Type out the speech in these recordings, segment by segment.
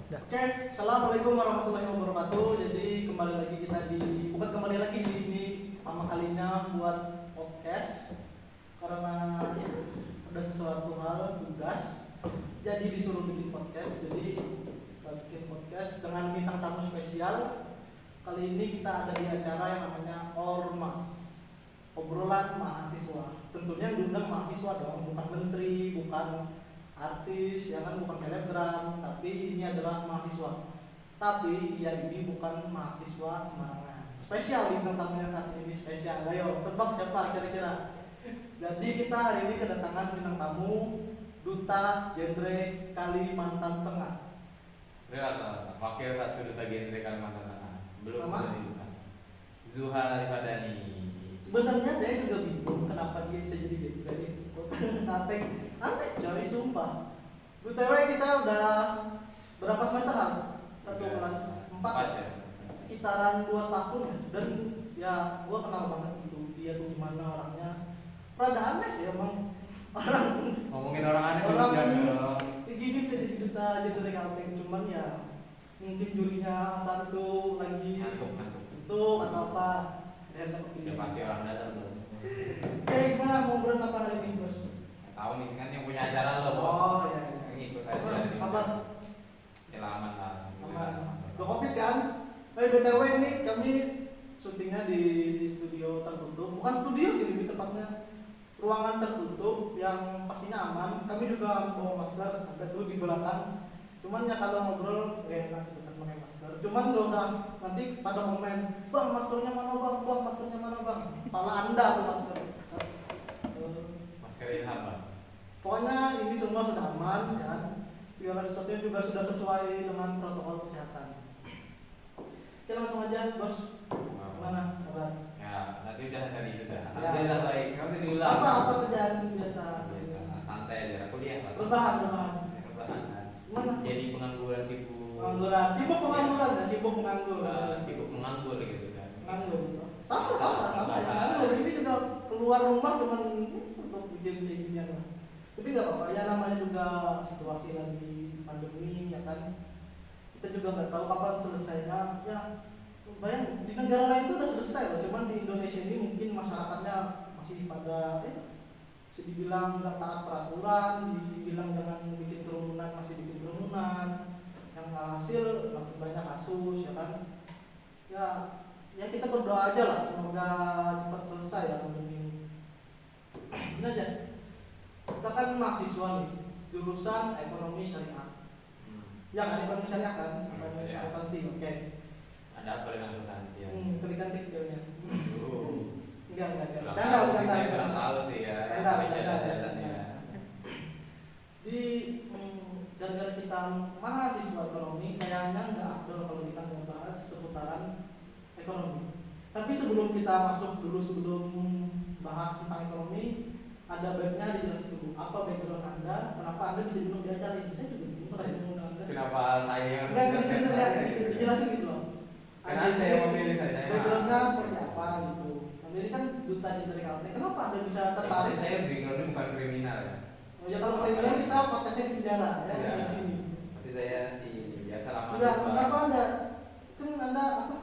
Ya. Oke, assalamualaikum warahmatullahi wabarakatuh. Jadi bukan kembali lagi sih, ini pertama kalinya buat podcast karena ya, ada sesuatu hal tugas. Jadi disuruh bikin podcast. Jadi kita bikin podcast dengan bintang tamu spesial. Kali ini kita ada di acara yang namanya Ormas, obrolan mahasiswa. Tentunya yang diundang mahasiswa dong, bukan menteri, bukan artis, ya kan, bukan selebgram, tapi ini adalah mahasiswa. Tapi dia ini bukan mahasiswa sembarangan. Spesial bintang tamunya saat ini spesial. Ayo tebak siapa kira-kira. Jadi kita hari ini kedatangan bintang tamu Duta Genre Kalimantan Tengah. Wakil satu Duta Genre Kalimantan Tengah. Belum Nama? jadi duta. Zuhal Alifadani. Sebenarnya saya juga bingung kenapa dia bisa jadi deputi. Aneh coy, sumpah. BTW kita udah berapa semesteran? Satu kelas 4 ya? Sekitaran 2 tahun ya. Dan ya gua kenal banget gitu. Dia tuh gimana orangnya. Rada aneh sih emang. Orang Ngomongin orang aneh Orang dong. gini bisa jadi duta gitu dari Kalteng, cuman ya mungkin jurinya satu lagi Ngantuk. itu atau apa. Dan Ya pasti orang dalam loh. Gimana mau ngobrol apa hari ini, Bos? Tahu nih kan yang punya acara lo, Bos. Oh iya. Ngikut aja. Apa? Ya aman lah. Aman. Udah Covid kan? BTW ini kami syutingnya di studio tertutup. Bukan studio sih, lebih tepatnya ruangan tertutup yang pastinya aman. Kami juga bawa masker, ada tuh di belakang. Cuman ya kalau ngobrol gak enak gitu kan pakai masker. Cuman gak usah nanti pada komen, bang maskernya mana bang, maskernya mana bang. Kepala anda tuh masker. Masker Ilham, Bang. Pokoknya ini semua sudah aman kan. Segala sesuatunya juga sudah sesuai dengan protokol kesehatan. Oke, langsung aja, Bos. Gimana kabar? Ya, nanti udah hari itu dah. Alhamdulillah baik. Kamu diulang. Apa kerjaan biasa? Santai aja. Kuliah, Pak. Rebahan. Rebahan. Gimana? Jadi pengangguran sibuk. Pengangguran. Sibuk pengangguran ya, sibuk menganggur. Sibuk menganggur gitu kan. Menganggur. Sama. Menganggur ini juga keluar rumah cuman untuk bikin kayak ginian lah. Tapi nggak apa-apa, ya namanya juga situasi lagi pandemi ya kan. Kita juga nggak tahu kapan selesainya. Ya, bayang di negara lain itu udah selesai loh, cuman di Indonesia ini mungkin masyarakatnya masih pada masih dibilang nggak taat peraturan, dibilang jangan bikin kerumunan, masih bikin kerumunan, yang alhasil makin banyak kasus ya kan. Ya kita berdoa aja lah, semoga cepat selesai ya pandemi ini. Ini aja, kita kan mahasiswa nih, jurusan ekonomi syariah. Ya kan, ekonomi syariah kan, akuntansi, oke. Ada apa dengan akuntansi ya? Cantik jauhnya. Enggak. Saya Canda. kurang tahu sih ya. Canda. Ya. Di gara-gara kita mahasiswa ekonomi, kayaknya nggak afdol kalau kita ngebahas seputaran ekonomi. Tapi sebelum kita masuk dulu, sebelum bahas tentang ekonomi, ada baiknya dijelasin dulu apa background Anda, kenapa Anda bisa diundang di acara ini. Saya juga bingung terakhir mengundang Anda. Kenapa saya yang Dijelasin gitu loh. Kan Anda yang memilih saya. Backgroundnya seperti apa gitu. Anda ini kan duta dari Kalteng. Kenapa Anda bisa tertarik? Saya backgroundnya bukan kriminal ya. Oh ya, kalau kriminal kita podcastnya di penjara ya, di sini. Tapi saya sih biasa lama. Enggak, kenapa Anda? Kan Anda apa?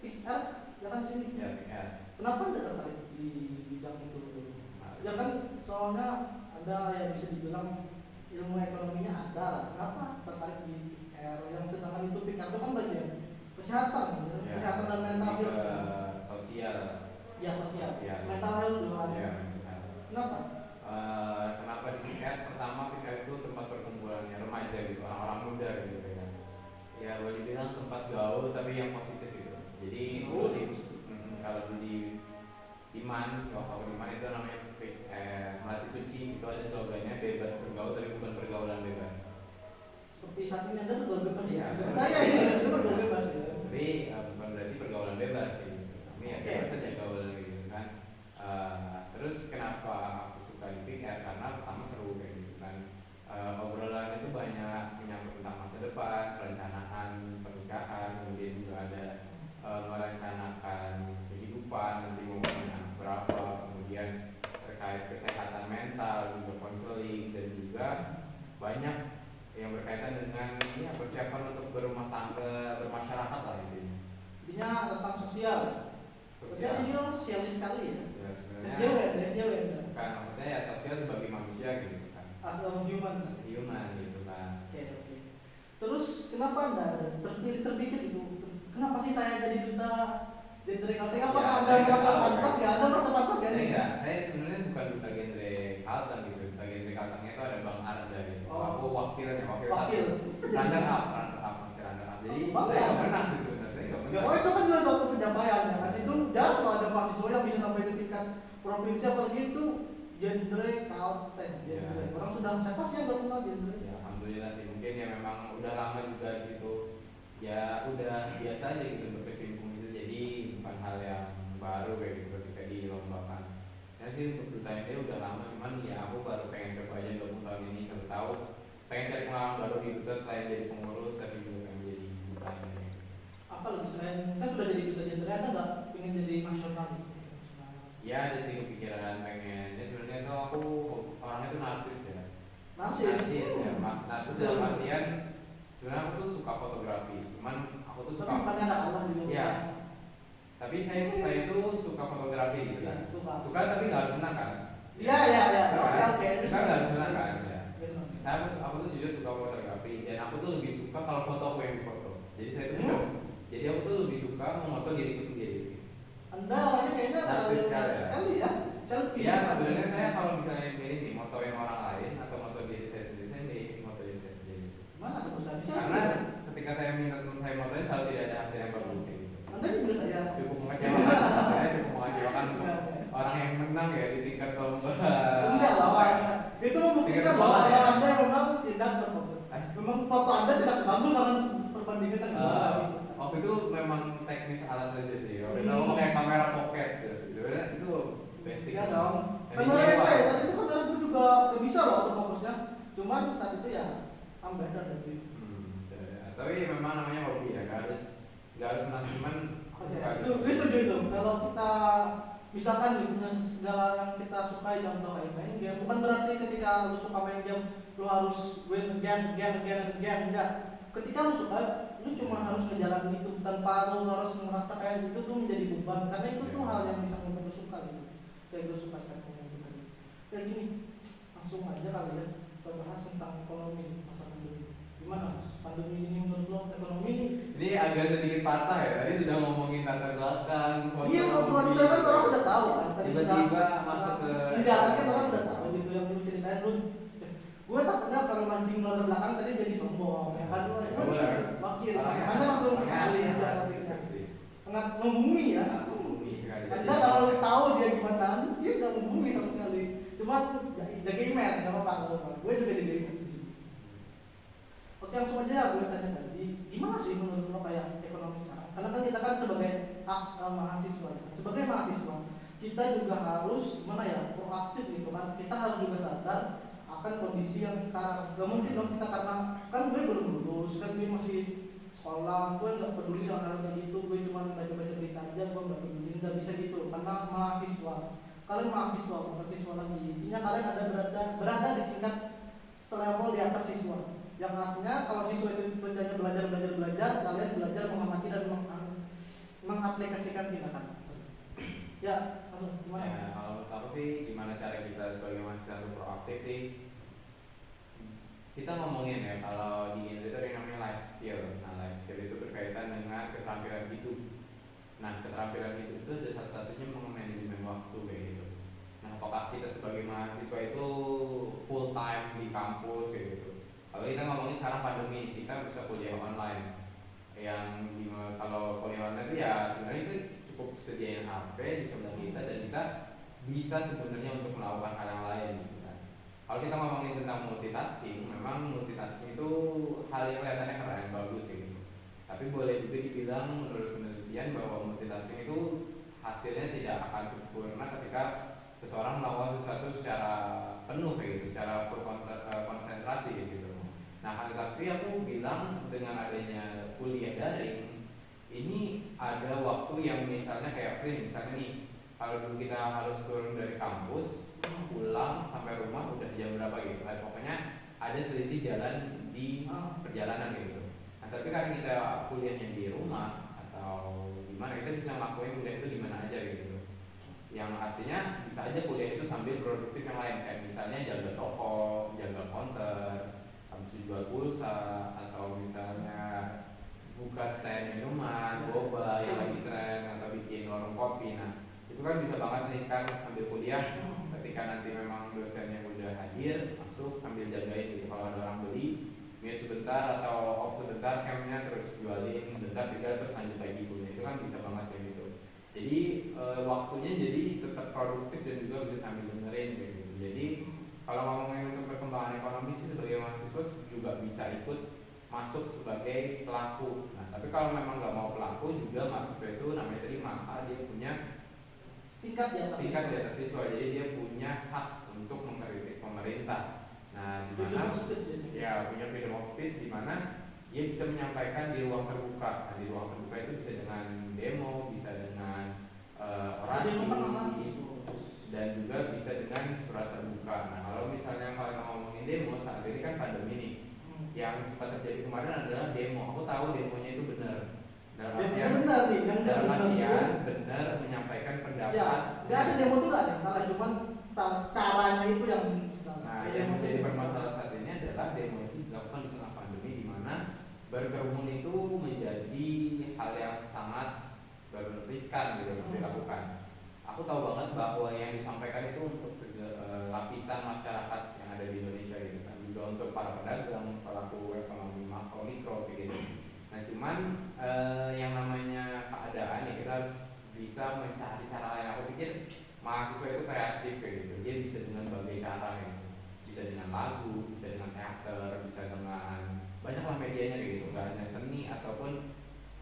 PR, ya kan di sini. Ya, PR. Kenapa Anda tertarik di bidang itu? Ya kan soalnya Anda ya bisa dibilang ilmu ekonominya ada lah. Kenapa tertarik di PR? Yang sedangkan itu PR itu kan bagian kesehatan, Ya, kesehatan dan mental health. Sosial. Ya sosial. Mental health juga ada. Ya, Kenapa? kenapa di PR? Pertama, PR itu tempat perkumpulannya remaja gitu, orang-orang muda gitu kan. Ya boleh dibilang tempat gaul tapi yang positif gitu. Jadi kalau di Iman, kalau Iman itu namanya Melati Suci, itu ada slogannya bebas bergaul tapi bukan pergaulan bebas. Seperti saat ini Anda bergaul bebas ya. Ya. Saya ini bergaul bebas ya. Tapi bukan berarti pergaulan bebas sih. Kami ya bebas saja gaul gitu kan. Terus kenapa aku suka di PR? Karena pertama seru kayak gitu kan. Obrolan itu banyak menyangkut tentang masa depan, perencanaan pernikahan, kemudian juga ada merencanakan kehidupan, nanti mau punya anak berapa, kemudian terkait kesehatan mental, juga konseling, dan juga banyak yang berkaitan dengan dengan ya persiapan untuk berumah tangga, bermasyarakat lah intinya. Intinya tentang sosial. Kerja ini orang sosialis sekali ya. Ya SJW, sebenarnya SJW. kan maksudnya ya sosial sebagai manusia gitu kan. As a human. As a human gitu kan. Oke. Terus kenapa Anda terpikir itu? Kenapa sih saya jadi duta genre Kalteng? Apakah Ya, Anda saya merasa tahu, pantas? kan. Ya, Anda merasa pantas gak? Saya sebenarnya bukan duta genre Kalteng gitu. Duta genre Kaltengnya itu ada Bang Arda gitu. Oh. Aku wakil Wakil. runner up masih runner up. Jadi Bang, saya ya. nggak pernah sih sebenarnya, saya nggak Ya, pernah. oh itu kan juga suatu pencapaian ya kan. Itu jarang loh ada mahasiswa yang bisa sampai ke tingkat provinsi apalagi itu genre Kalteng. Ya. Orang sudah siapa sih yang gak kenal genre? Ya alhamdulillah sih, mungkin ya memang udah lama juga gitu. Ya udah biasa aja gitu berkecimpung itu, jadi bukan hal yang baru kayak gitu ketika dilombakan. Nanti untuk duta dia udah lama, cuman ya aku baru pengen coba aja gabung tahun ini, karena tahu pengen cari pengalaman baru di duta selain jadi pengurus, tapi juga pengen jadi duta ini. Apa lebih selain kan sudah jadi duta genre, Anda nggak pengen jadi nasional gitu? Ya ada sih kepikiran pengen, ya sebenarnya tuh aku orangnya tuh narsis ya. Narsis Ya, narsis dalam artian sebenarnya aku tuh suka fotografi, cuman aku tuh Tapi suka. bukannya anak Allah juga. Iya. Tapi saya itu suka fotografi gitu kan. Suka. Tapi nggak harus menang kan. Iya. Oke. Suka nggak harus menang kan. Ya. Oke. Nah, aku tuh jujur suka fotografi dan aku tuh lebih suka kalau foto aku yang difoto. Jadi saya tuh jadi aku tuh lebih suka memoto diriku sendiri. Anda orangnya kayaknya Narsis sekali ya. sekali ya. Selfie. Iya, sebenarnya saya kalau misalnya milih nih motoin orang lain atau moto diri saya sendiri, saya milih moto diri saya sendiri. Mana tuh bisa? Karena ketika saya minta teman saya motoin selalu tidak ada hasil yang bagus gitu. Anda juga saya. Cukup mengecewakan. Saya cukup mengecewakan untuk orang yang menang ya di tingkat lomba. Enggak lah. Itu membuktikan bahwa Anda memang tidak berfoto. Memang foto Anda tidak sebagus dengan perbandingan dengan orang. Waktu itu memang teknis alat saja sih. Waktu itu aku pakai kamera pocket gitu. Itu basic. Iya dong. Tapi Kamera nyewa. tadi itu kamera gue juga gak bisa loh untuk fokusnya. Cuman saat itu ya tambah dari. Tapi memang namanya hobi ya, gak harus menang, cuman Gue setuju itu. Kalau kita misalkan nih punya segala yang kita sukai, contoh kayak main game, bukan berarti ketika lu suka main game lu harus win again, enggak. Ketika lu suka, lu cuma harus ngejalanin itu tanpa lu harus merasa kayak itu tuh menjadi beban, karena itu tuh hal yang bisa membuat lu suka gitu. Kayak gue suka sekali ngomong gitu tadi. Kayak gini, langsung aja kali ya kita bahas tentang ekonomi masa pandemi. Gimana Mas? Pandemi ini menurut lo ekonomi ini agak sedikit patah ya. Tadi sudah ngomongin latar belakang. iya, kalau saya kan orang sudah tahu kan. Tiba-tiba masuk ke enggak, kan orang udah tahu gitu yang lu ceritain lu. Gue takutnya kalau mancing latar belakang tadi jadi sombong ya kan. Wakil, makanya langsung kali aja topiknya. Sangat membumi ya. Anda kalau tahu dia gimana, dia nggak membumi sama sekali. Cuman jaga image, nggak apa-apa. Gue juga jaga image sih. Oke, langsung aja gue tanya tadi, gimana sih menurut lo kayak ekonomi sekarang? Karena kan kita kan sebagai mahasiswa, sebagai mahasiswa kita juga harus gimana ya proaktif gitu kan. Kita harus juga sadar akan kondisi yang sekarang. Gak mungkin dong kita karena kan gue belum lulus, kan gue masih sekolah, gue nggak peduli dengan hal kayak gitu. Gue cuma baca-baca berita aja, gue nggak peduli, nggak bisa gitu. Karena mahasiswa, kalian mahasiswa, bukan siswa lagi. Intinya kalian ada berada di tingkat selevel di atas siswa. Yang artinya kalau siswa itu kerjanya belajar, kalian belajar mengamati dan mengaplikasikan tindakan. Ya, langsung gimana? Ya, kalau menurut aku sih gimana cara kita sebagai mahasiswa untuk proaktif sih. Kita ngomongin ya kalau di Indonesia itu yang namanya life skill. Nah, life skill itu berkaitan dengan keterampilan hidup. Nah, keterampilan hidup itu ada salah satunya manajemen waktu kayak gitu. Nah, apakah kita sebagai mahasiswa itu full time di kampus kayak gitu? Kalau kita ngomongin sekarang pandemi, kita bisa kuliah online. Kalau kuliah online itu ya sebenarnya itu cukup sediain HP di sebelah kita dan kita bisa sebenarnya untuk melakukan hal yang lain gitu kan. Kalau kita ngomongin tentang multitasking, memang multitasking itu hal yang kelihatannya keren, bagus gitu. Tapi boleh juga dibilang menurut penelitian bahwa multitasking itu hasilnya tidak akan sempurna ketika seseorang melakukan sesuatu secara penuh kayak gitu, secara konsentrasi gitu. Nah, tapi aku bilang dengan adanya kuliah daring ini ada waktu yang misalnya kayak free, misalnya nih kalau dulu kita harus turun dari kampus pulang sampai rumah udah jam berapa gitu kan, pokoknya ada selisih jalan di perjalanan gitu. Nah tapi karena kita kuliahnya di rumah atau gimana, kita bisa ngelakuin kuliah itu di mana aja gitu. Yang artinya bisa aja kuliah itu sambil produktif yang lain, kayak misalnya jaga toko, jaga counter, habis itu jual pulsa, atau misalnya buka stand minuman, boba yang lagi tren, atau bikin warung kopi. Nah itu kan bisa banget nih kan sambil kuliah, ketika nanti memang dosennya udah hadir, masuk sambil jagain gitu. Kalau ada orang beli, mie sebentar atau off sebentar campnya, terus jualin sebentar juga, terus lanjut lagi kuliah. Itu kan bisa banget kayak gitu. Jadi waktunya jadi tetap produktif dan juga bisa sambil dengerin kayak gitu. Jadi kalau ngomongin untuk perkembangan ekonomi sih, sebagai mahasiswa juga bisa ikut masuk sebagai pelaku. Nah tapi kalau memang nggak mau pelaku juga, mahasiswa itu namanya tadi maka dia punya tingkat di atas siswa, jadi dia punya hak untuk mengkritik pemerintah. Nah dimana ya punya freedom of speech, di mana dia bisa menyampaikan di ruang terbuka. Nah di ruang terbuka itu bisa dengan demo, bisa dengan orasi, dan juga bisa dengan surat terbuka. Nah kalau misalnya kalian ngomongin demo, saat ini kan pandemi nih, yang sempat terjadi kemarin adalah demo. Aku tahu demonya itu benar. Dalam artian benar menyampakan pendapat. Ya, nggak ada demo itu nggak ada yang salah, cuman caranya itu yang salah. Nah, yang menjadi permasalahan saat ini adalah demo itu dilakukan di tengah pandemi, di mana berkerumun itu menjadi hal yang sangat riskan gitu untuk dilakukan. Aku tahu banget bahwa yang disampaikan itu untuk lapisan masyarakat yang ada di Indonesia gitu kan, juga untuk para pedagang, pelaku ekonomi makro mikro kayak gitu. Nah cuman yang namanya keadaan ya, kita harus bisa mencari cara lain. Aku pikir mahasiswa itu kreatif kayak gitu, dia bisa dengan berbagai cara gitu. Bisa dengan lagu, bisa dengan teater, bisa dengan banyak lah medianya kayak gitu. Gak hanya seni ataupun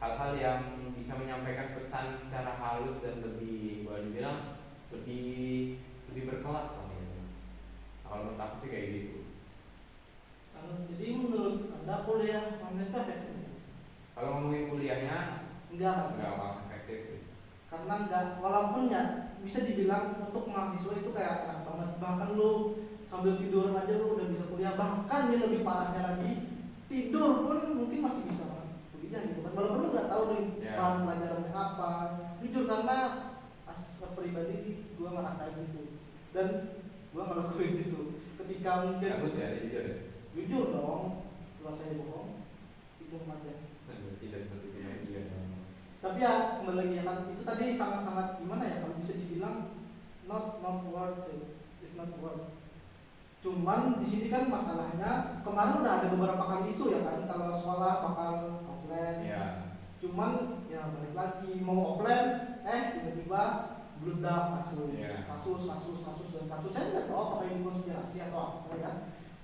hal-hal yang bisa menyampaikan pesan secara halus dan lebih, boleh dibilang lebih berkelas lah gitu. Kalau menurut aku sih kayak gitu. Jadi menurut Anda kuliah online itu efektif? Kalau ngomongin kuliahnya enggak efektif sih. Karena enggak, walaupun ya bisa dibilang untuk mahasiswa itu kayak enak banget. Bahkan lu sambil tidur aja lu udah bisa kuliah. Bahkan ini lebih parahnya lagi, tidur pun mungkin masih bisa kuliah gitu kan. Walaupun lu nggak tahu nih bahan pelajarannya apa. Jujur karena pribadi gue ngerasain gitu dan gue ngelakuin gitu. Ketika mungkin bagus ya, jujur dong, luar saya bohong, itu aja. Tidak seperti media. Tapi ya kembali lagi ya kan, itu tadi sangat-sangat gimana ya, kalau bisa dibilang not worth it, it's not worth. Cuman di sini kan masalahnya kemarin udah ada beberapa kali isu ya kan, kalau sekolah bakal offline. Ya. Cuman ya balik lagi mau offline, tiba-tiba bludak kasus. Saya nggak tahu apakah ini konspirasi atau apa ya.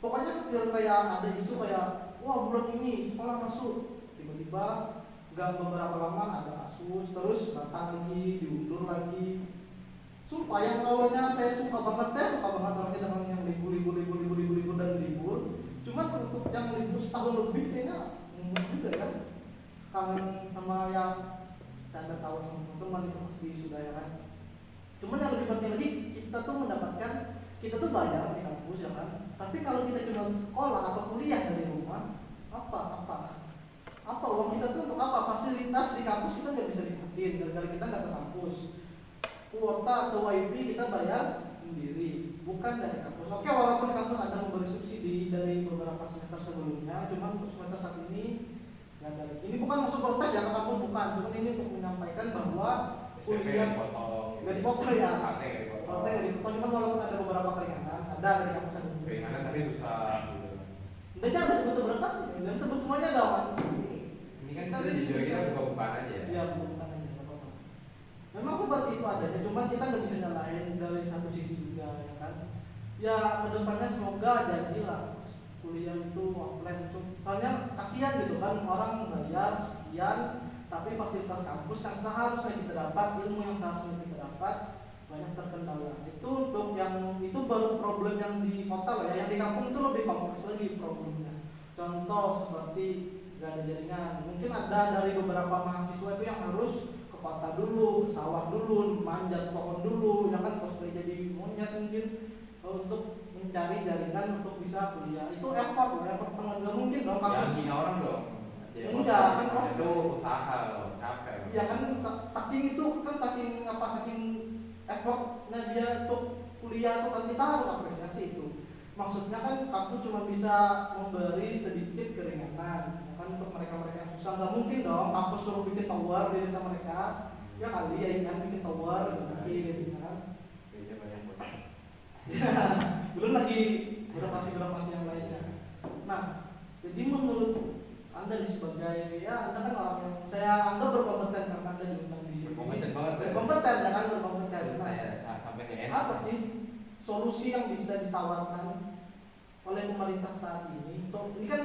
Pokoknya kayak ada isu kayak, wah bulan ini sekolah masuk, tiba-tiba gak beberapa lama ada kasus, terus batal lagi, diundur lagi. Sumpah yang awalnya saya suka banget orangnya dengan yang libur dan libur. Cuma untuk yang libur setahun lebih kayaknya enggak juga kan. Kangen sama yang canda tahu sama teman itu pasti sudah ya kan. Cuman yang lebih penting lagi, kita tuh bayar di kampus ya kan. Tapi kalau kita cuma sekolah atau kuliah dari rumah, apa uang kita tuh untuk apa? Fasilitas di kampus kita nggak bisa diikutin gara-gara kita nggak ke kampus. Kuota atau wifi kita bayar sendiri, bukan dari kampus. Oke, walaupun kampus ada memberi subsidi dari beberapa semester sebelumnya, cuman untuk semester saat ini nggak ada. Ini bukan masuk protes ya ke kampus, bukan. Cuman ini untuk menyampaikan bahwa kuliah nggak dipotong ya. Protes nggak dipotong, cuman walaupun ada beberapa keringanan, ada dari kampus ada. Keringanan tapi susah gitu. Udah jangan sebut seberapa, dan sebut semuanya dong. Ini kan kita disuruh kita buka-bukaan aja ya. Iya, buka-bukaan aja, nggak apa-apa. Memang seperti itu adanya, cuma kita nggak bisa nyalahin dari satu sisi juga ya kan. Ya kedepannya semoga jadilah kuliah itu offline. Soalnya kasihan gitu kan, orang bayar sekian, tapi fasilitas kampus yang seharusnya kita dapat, ilmu yang seharusnya kita dapat banyak terkendala. Itu untuk yang itu baru problem yang di kota loh ya, yang di kampung itu lebih kompleks lagi problemnya. Contoh seperti gak ada jaringan, mungkin ada dari beberapa mahasiswa itu yang harus ke kota dulu, ke sawah dulu, manjat pohon dulu, ya kan cosplay jadi monyet mungkin untuk mencari jaringan untuk bisa kuliah. Itu effort banget, nggak mungkin dong Jangan kampus. hina orang dong. Jadi Enggak, kan itu pasti. usaha loh, capek. Ya kan saking itu kan saking effortnya dia untuk kuliah tuh kan kita harus apresiasi itu. Maksudnya kan kampus cuma bisa memberi sedikit keringanan ya kan untuk mereka-mereka yang susah. Nggak mungkin dong kampus suruh bikin tower di desa mereka. Ya kali ya kan bikin tower mungkin kan. Kayaknya banyak buat. Belum lagi birokrasi yang lainnya. Nah, jadi menurut Anda nih sebagai ya Anda kan orang yang saya anggap berkompeten karena Anda diundang di sini. Kompeten banget saya. Berkompeten ya kan berkompeten. Nah, Saya sampai ke enak. apa sih solusi yang bisa ditawarkan oleh pemerintah saat ini? So, ini kan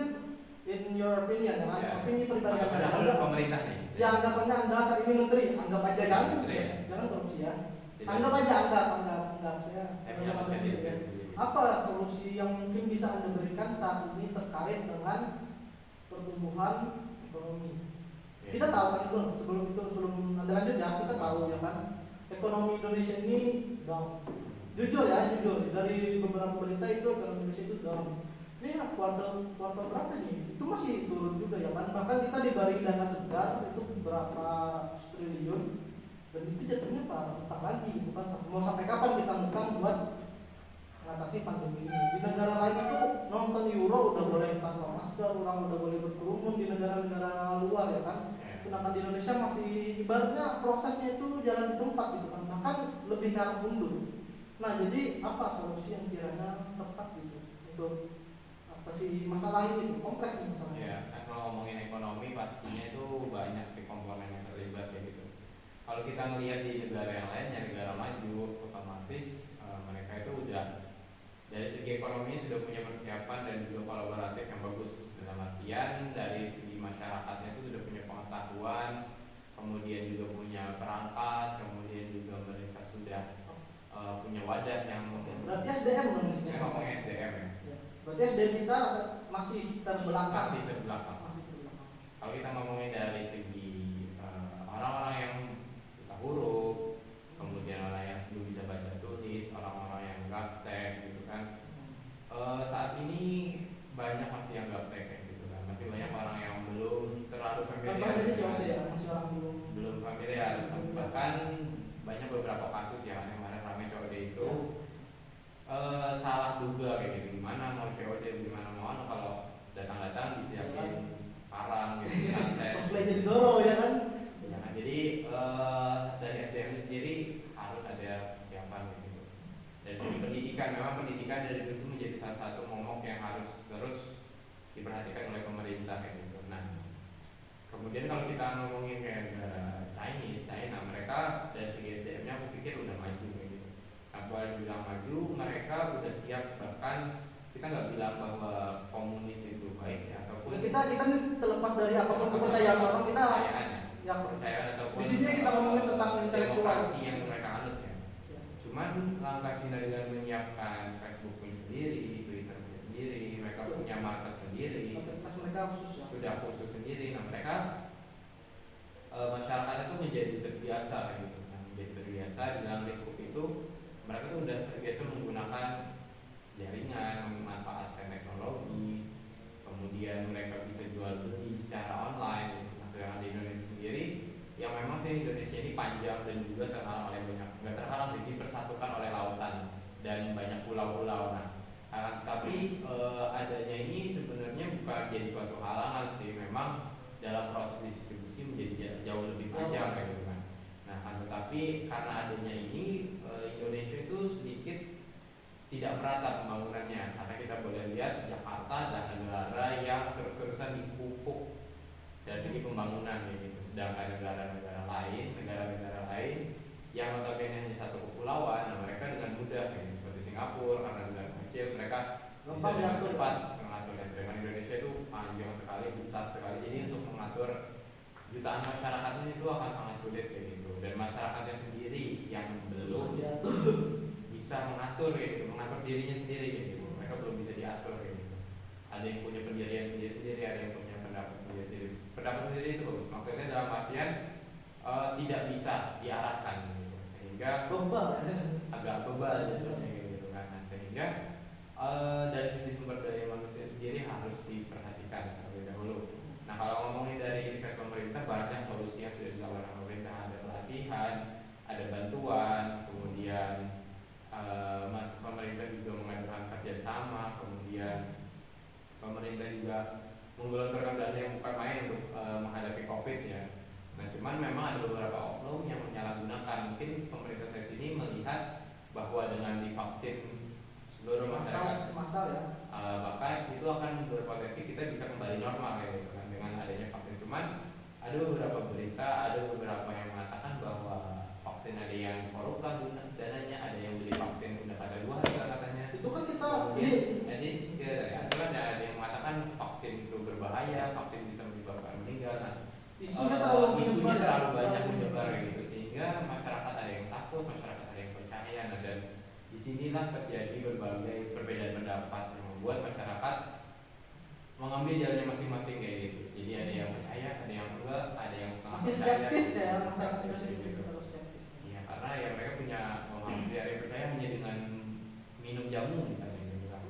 in your opinion ya kan, Ya. opini pribadi Anda. Padahal pemerintah nih. Ya anggapannya Anda saat ini menteri, anggap aja kan, Menteri ya? jangan korupsi ya. Tidak. Anggap aja anggap Saya saya. menyalahkan anggap diri aja. saya sendiri. Apa solusi yang mungkin bisa Anda berikan saat ini terkait dengan pertumbuhan ekonomi? Ya. Kita tahu kan itu sebelum Anda lanjut ya, kita tahu ya kan ekonomi Indonesia ini down. Jujur dari beberapa berita itu ekonomi Indonesia itu down. Ini kuartal berapa nih? Itu masih turun juga ya kan. Bahkan kita diberi dana segar itu berapa ratus triliun dan itu jatuhnya utang lagi, bukan mau sampai kapan kita ngutang buat mengatasi pandemi ini. Di negara lain itu nonton Euro udah boleh tanpa masker, orang udah boleh berkerumun di negara-negara luar ya kan. Sedangkan di Indonesia masih ibaratnya prosesnya itu jalan di tempat gitu kan, bahkan lebih ke arah mundur. Nah jadi apa solusi yang kiranya tepat gitu untuk atasi masalah ini? Kompleks nih masalahnya. Ya, kan kalau ngomongin ekonomi pastinya itu banyak sih komponen yang terlibat kayak gitu. Kalau kita ngelihat di negara yang lainnya, negara maju, otomatis mereka itu udah dari segi ekonominya sudah punya persiapan dan juga kolaboratif yang bagus. Dalam artian dari segi masyarakatnya itu sudah punya pengetahuan, kemudian juga punya perangkat, kemudian juga mereka sudah punya wadah yang Berarti SDM dong di sini. saya ngomongnya SDM ya. Berarti SDM kita masih terbelakang. Masih terbelakang. Kalau kita ngomongin dari segi orang-orang yang buta huruf, kemudian orang yang belum bisa baca tulis, orang-orang yang gaptek gitu kan, saat ini banyak masih yang gaptek kayak gitu kan, masih banyak orang yang belum terlalu familiar. Contohnya jawab ya, masih orang belum familiar. Bahkan banyak beberapa kasus ya yang kemarin ramai COD itu salah duga kayak gitu, gimana mau COD, gimana mau kalau datang-datang disiapin parang gitu santet. Pas jadi Zoro ya kan. Ya, jadi dari SDM sendiri harus ada persiapan gitu. Dari segi pendidikan, memang pendidikan dari dulu itu menjadi salah satu momok yang harus terus diperhatikan oleh pemerintah kayak gitu. Nah, kemudian kalau kita ngomongin kayak negara China, mereka dari segi SDM-nya aku pikir udah maju kayak gitu. Nah, boleh bilang maju, mereka udah siap, bahkan kita nggak bilang bahwa komunis itu baik ya, ataupun Kita terlepas dari apapun kepercayaan orang kita. Ya, kepercayaan ataupun di sini kita ngomongin tentang intelektual demokrasi yang mereka anut ya. Cuman langkah China dengan menyiapkan Facebook-nya sendiri, Twitter-nya sendiri, mereka punya market sendiri, pas mereka khusus ya. sudah khusus sendiri. Nah mereka masyarakatnya tuh menjadi terbiasa gitu. Nah, menjadi terbiasa di dalam lingkup itu mereka tuh udah terbiasa menggunakan jaringan, memanfaatkan teknologi, kemudian mereka bisa jual beli secara online. Nah, sedangkan di Indonesia sendiri, yang memang sih Indonesia ini panjang dan juga terhalang oleh banyak, nggak terhalang, jadi dipersatukan oleh lautan dan banyak pulau-pulau. Nah, tapi adanya ini sebenarnya bukan jadi suatu halangan sih, memang dalam proses distribusi menjadi jauh lebih panjang kayak gitu kan. Nah, tetapi karena adanya ini Indonesia itu sedikit tidak merata pembangunannya, karena kita boleh lihat Jakarta dan negara yang terus-terusan dipupuk dari segi pembangunan gitu. Sedangkan negara-negara lain yang notabene hanya satu kepulauan, nah mereka dengan mudah gitu, seperti Singapura karena negara kecil, mereka bisa dengan cepat mengaturnya. Sedangkan Indonesia itu panjang sekali, besar sekali, jadi untuk mengatur jutaan masyarakatnya itu akan sangat sulit kayak gitu. Dan masyarakatnya sendiri yang belum bisa mengatur kayak gitu, mengatur dirinya sendiri kayak gitu, mereka belum bisa diatur kayak gitu. Ada yang punya pendirian sendiri, ada yang punya pendapat sendiri. Pendapat sendiri itu bagus, maksudnya dalam artian tidak bisa diarahkan gitu, sehingga bebal agak bebal jadinya gitu kan. Sehingga Dari sisi sumber daya manusia sendiri harus diperhatikan terlebih dahulu. Nah kalau ngomongin dari tingkat pemerintah, banyak solusi yang sudah ditawarkan pemerintah. Ada pelatihan, ada bantuan, kemudian pemerintah juga mengadakan kerjasama, kemudian pemerintah juga menggelontorkan dana yang bukan main untuk menghadapi COVID ya. Nah cuman memang ada beberapa oknum yang menyalahgunakan. Mungkin pemerintah saat ini melihat bahwa dengan divaksin seluruh masyarakat semasal ya, maka itu akan berpotensi kita bisa kembali normal ya, gitu kan, dengan adanya vaksin. Cuman ada beberapa berita, ada beberapa yang mengatakan bahwa vaksin ada yang korupsi dananya, ada yang beli vaksin udah pada dua katanya. itu kan kita Jadi itu kan ada yang mengatakan vaksin itu berbahaya, vaksin bisa menyebabkan meninggal. Nah, isunya terlalu banyak menyebar gitu, sehingga masyarakat ada yang takut, masyarakat ada yang percaya. Nah, dan disinilah terjadi berbagai perbedaan pendapat yang membuat masyarakat mengambil jalannya masing-masing kayak gitu. Jadi ada yang percaya, ada yang enggak, ada yang masih skeptis ya, masyarakat Indonesia terus skeptis. Iya, karena ya mereka punya mengambil ada yang percaya hanya dengan minum jamu misalnya gitu kan.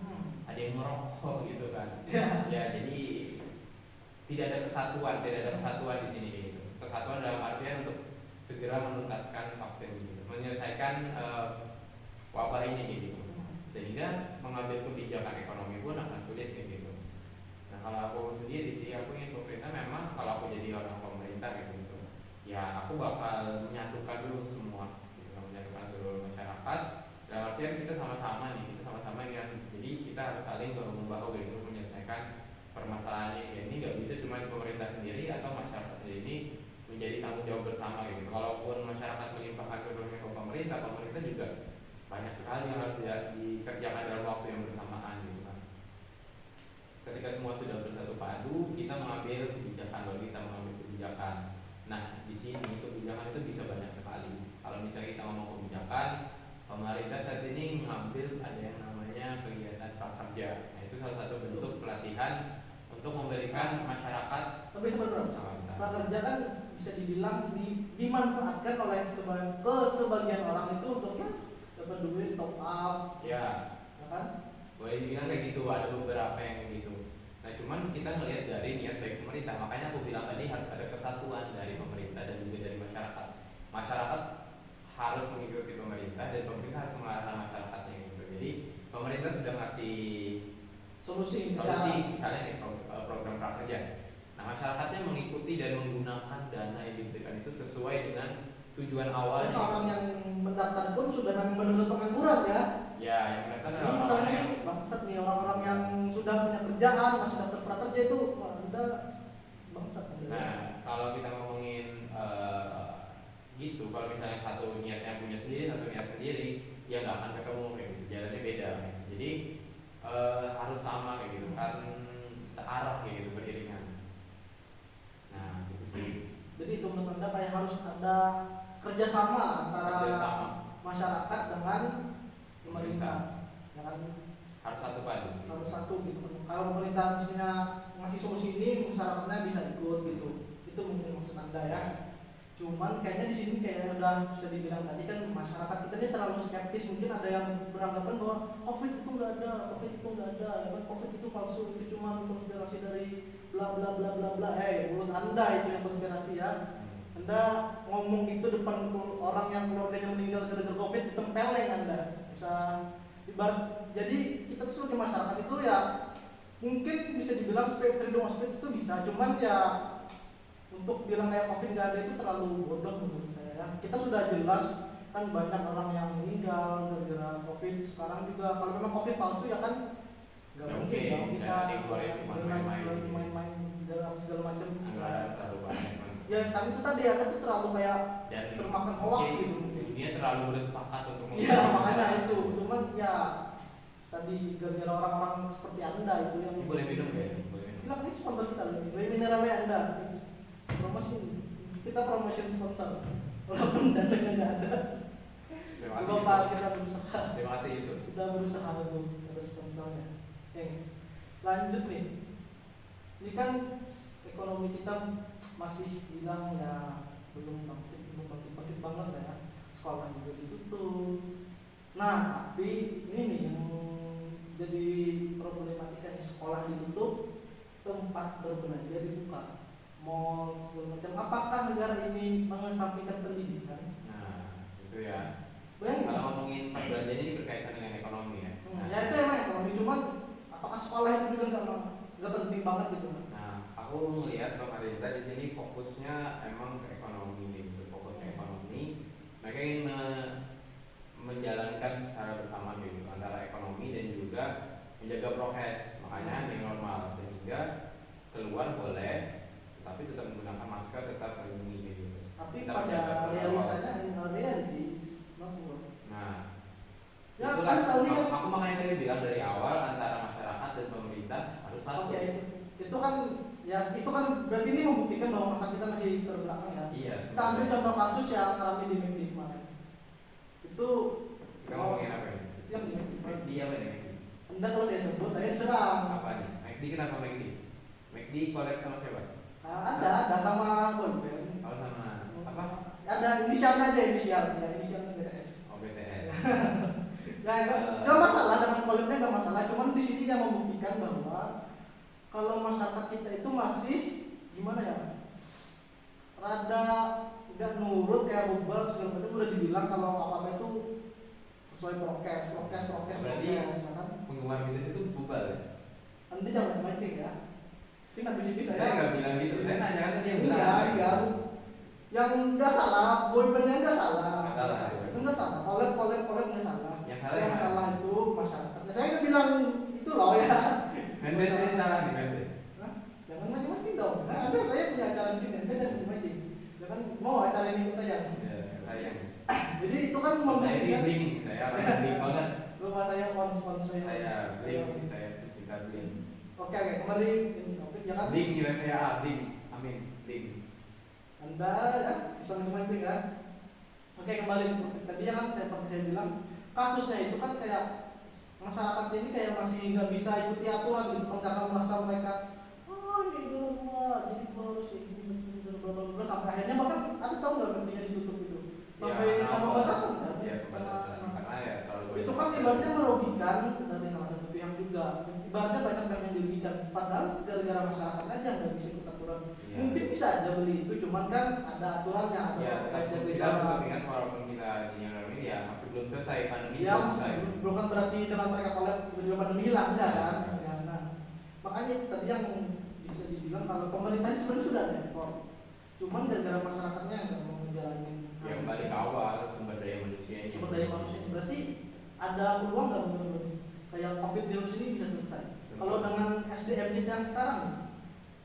Ada yang merokok gitu kan. Ya jadi tidak ada kesatuan di sini gitu. Kesatuan dalam artian untuk segera menuntaskan vaksin gitu, menyelesaikan wabah ini gitu. Sehingga mengambil kebijakan ekonomi pun akan sulit gitu. Nah kalau aku sendiri sih, aku ingin pemerintah memang, kalau aku jadi orang pemerintah gitu, ya aku bakal menyatukan dulu semua gitu, menyatukan seluruh masyarakat. Dalam artian kita sama-sama nih, kita sama-sama ingin, jadi kita harus saling bahu-membahu gitu menyelesaikan permasalahan ini. Ini nggak bisa cuma pemerintah sendiri atau masyarakat sendiri, ini menjadi tanggung jawab bersama gitu. Kalaupun masyarakat melimpahkan kepada pemerintah, pemerintah juga banyak sekali yang harus dikerjakan dalam waktu yang bersamaan gitu kan. Ketika semua sudah bersatu padu, kita mengambil kebijakan, lalu kita mengambil kebijakan. Nah di sini kebijakan itu bisa banyak sekali. Kalau misalnya kita ngomong kebijakan, pemerintah saat ini mengambil ada yang namanya kegiatan prakerja. Nah itu salah satu bentuk pelatihan untuk memberikan masyarakat. Tapi sebenarnya prakerja kan bisa dibilang dimanfaatkan oleh sebagian orang itu untuk dapat duit top up ya kan, boleh dibilang kayak gitu, ada beberapa yang gitu. Nah cuman kita ngelihat dari niat baik pemerintah, makanya aku bilang tadi harus ada kesatuan dari pemerintah dan juga dari masyarakat. Masyarakat harus mengikuti pemerintah dan pemerintah harus mengarahkan masyarakatnya gitu. Jadi pemerintah sudah ngasih solusi misalnya nih, program prakerja. Nah masyarakatnya mengikuti dan menggunakan dana yang diberikan itu sesuai dengan tujuan awalnya. Dan orang yang mendaftar pun sudah memang benar-benar pengangguran ya. Ya, yang mendaftar ini misalnya nih bangsat nih, orang-orang yang sudah punya kerjaan masih daftar prakerja itu, wah udah bangsat. Nah, kalau kita ngomongin gitu, kalau misalnya satu niatnya punya sendiri, satu niat sendiri, ya nggak akan ketemu kayak gitu, jalannya beda. Jadi harus sama kayak gitu kan, searah kayak gitu, beriringan. Nah, itu sih. Jadi itu menurut Anda kayak harus ada kerjasama antara masyarakat dengan pemerintah, ya kan? Harus satu padu. Harus satu gitu. Kalau pemerintah misalnya ngasih solusi ini, masyarakatnya bisa ikut gitu. Itu mungkin maksud Anda ya. Cuman kayaknya di sini kayak udah bisa dibilang tadi kan, masyarakat kita ini terlalu skeptis. Mungkin ada yang beranggapan bahwa COVID itu nggak ada, COVID itu nggak ada, ya kan? COVID itu palsu, itu cuma konspirasi dari bla bla bla bla bla. Mulut Anda itu yang konspirasi ya. Anda ngomong gitu depan orang yang keluarganya meninggal gara-gara COVID, ditempeleng Anda. Bisa ibarat, jadi kita sebagai masyarakat itu ya mungkin bisa dibilang freedom of speech itu bisa, cuman ya untuk bilang kayak COVID nggak ada itu terlalu bodoh menurut saya ya. Kita sudah jelas kan banyak orang yang meninggal gara-gara COVID. Sekarang juga kalau memang COVID palsu ya kan nggak mungkin dong kita main-main dalam segala macam. Ya kan itu tadi ya, itu terlalu kayak termakan hoax gitu mungkin. Dunia terlalu bersepakat untuk iya makanya itu. Cuman ya tadi gara-gara orang-orang seperti Anda itu yang boleh minum ya? Silakan, ini sponsor kita loh, ini mineralnya Anda. Promosi, kita promotion sponsor walaupun dananya nggak ada. Bapak kita berusaha. Terima kasih Yusuf. Kita berusaha untuk ada sponsornya. Lanjut nih, ini kan ekonomi kita masih bilang ya belum bangkit banget ya, sekolah juga ditutup. Nah tapi ini nih yang jadi problematika di sekolah ditutup, tempat berbelanja dibuka, mall segala macam. Apakah negara ini mengesampingkan pendidikan? Nah, itu ya. Bayangin. Kalau ngomongin perbelanjaan ini berkaitan dengan ekonomi ya. Ya itu emang ekonomi, cuman apakah sekolah itu juga nggak penting banget gitu? Nah, aku melihat pemerintah di sini fokusnya emang ke ekonomi gitu, fokus ke ekonomi. Mereka ingin menjalankan secara bersama gitu antara ekonomi dan juga menjaga prokes, makanya yang normal sehingga keluar boleh, tapi tetap menggunakan masker, tetap melindungi gitu. Tapi Tetap pada menjaga protokol. realitanya reality is not good. Nah, Ya, itulah kan tahu nih, aku makanya tadi bilang dari awal antara masyarakat dan pemerintah harus satu. Oke, itu kan ya itu kan berarti ini membuktikan bahwa masa kita masih terbelakang ya. Iya. Kita ambil contoh kasus yang ramai di McD kemarin. Itu Kita ngomongin apa ini? itu yang di McD. McD apa nih McD? Anda kalau saya sebut saya serang. Apa nih? McD kenapa McD? McD collab sama siapa? Ada sama boyband. Oh sama apa? Ada inisialnya aja inisialnya BTS. Oh BTS. Ya nggak masalah dengan collabnya nggak masalah. Cuman di sini yang membuktikan bahwa kalau masyarakat kita itu masih gimana ya? Rada nggak nurut kayak bubal segala macam udah dibilang kalau apa itu sesuai prokes. Berarti ya kan? penggemar BTS itu bubal ya? Nanti jangan mancing ya. Tapi nanti sini Saya saya nggak bilang gitu. Saya nanya kan tadi yang bilang. enggak. Yang nggak salah, boybandnya nggak salah. Nggak salah. Itu nggak salah. Collab nggak salah. Yang salah Yang yang salah itu masyarakatnya. Saya nggak bilang itu loh ya. fanbase ini salah nih fanbase. Hah? Jangan mancing dong. Nah, ada saya punya acara di sini. Anda jangan mancing. Jangan mau acara ini kita ya. Ya, sayang. Jadi itu kan Saya sih membuktikan. bling, saya orang bling banget. Rumah saya sponsor Saya bling, saya pecinta bling. Oke, kembali ini topik ya kan. Bling nilai saya A, bling. Amin, bling. Anda ya bisa mancing ya. Oke, kembali ke topik tadi ya kan seperti saya bilang kasusnya itu kan kayak masyarakat ini kayak masih nggak bisa ikuti aturan gitu kan karena merasa mereka ini dulu gua jadi gua harus ini bla bla bla sampai akhirnya bahkan ada tahu nggak berhentinya ditutup itu sampai Ya, ada pembatasan kan? Ya, pembatasan. Karena ya terlalu Itu banyak. kan ibaratnya merugikan dari salah satu pihak juga. Ibaratnya banyak pihak yang dirugikan. Padahal gara-gara masyarakat aja nggak bisa ikut aturan. Ya. Mungkin bisa aja beli itu, cuman kan ada aturannya. Ada Ya, kayak jaga kita jarak. tetap ingat walaupun kita di yang dalam ini ya masih belum selesai pandemi Ya, belum selesai. bukan berarti dengan mereka collab tiba-tiba pandemi hilang enggak kan? Ya. Ya, nah, makanya tadi yang bisa dibilang kalau pemerintah ini sebenarnya sudah ada effort. Cuman gara-gara masyarakatnya yang nggak mau menjalani. Ya kembali ke awal sumber daya manusia ini. Sumber daya manusia ini berarti ada peluang nggak menurut kayak COVID virus ini bisa selesai? Kalau dengan SDM kita yang sekarang,